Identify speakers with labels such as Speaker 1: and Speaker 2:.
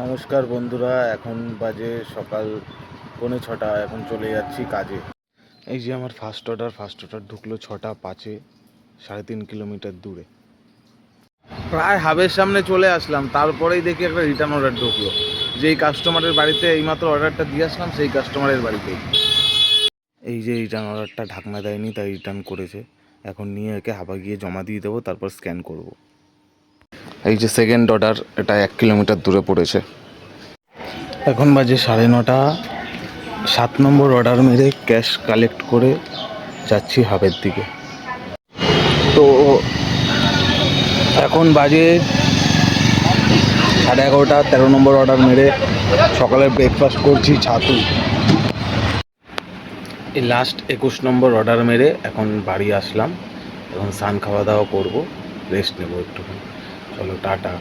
Speaker 1: নমস্কার বন্ধুরা, এখন বাজে সকাল 5:45। এখন চলে যাচ্ছি কাজে। এই যে আমার ফার্স্ট অর্ডার ঢুকলো 6টা 5-এ, 3.5 কিলোমিটার দূরে। প্রায় হাবের সামনে চলে আসলাম, তারপরেই দেখি একটা রিটার্ন অর্ডার ঢুকলো। যেই কাস্টমারের বাড়িতে এইমাত্র অর্ডারটা দিয়ে আসলাম, সেই কাস্টমারের বাড়িতেই। এই যে রিটার্ন অর্ডারটা ঢাকনা দেয়নি, তাই রিটার্ন করেছে। এখন নিয়ে একে হাবা গিয়ে জমা দিয়ে দেবো, তারপর স্ক্যান করব। এই যে সেকেন্ড অর্ডার, এটা 1 কিলোমিটার দূরে পড়েছে। এখন বাজে 9:30। 7 নম্বর অর্ডার মেরে ক্যাশ কালেক্ট করে যাচ্ছি হাবের দিকে। তো এখন বাজে 11:30। 13 নম্বর অর্ডার মেরে সকালের ব্রেকফাস্ট করছি ছাতু। এই লাস্ট 21 নম্বর অর্ডার মেরে এখন বাড়ি আসলাম। এখন স্নান খাওয়া দাওয়া করবো, রেস্ট নেবো একটুখানি। চলো টাটা।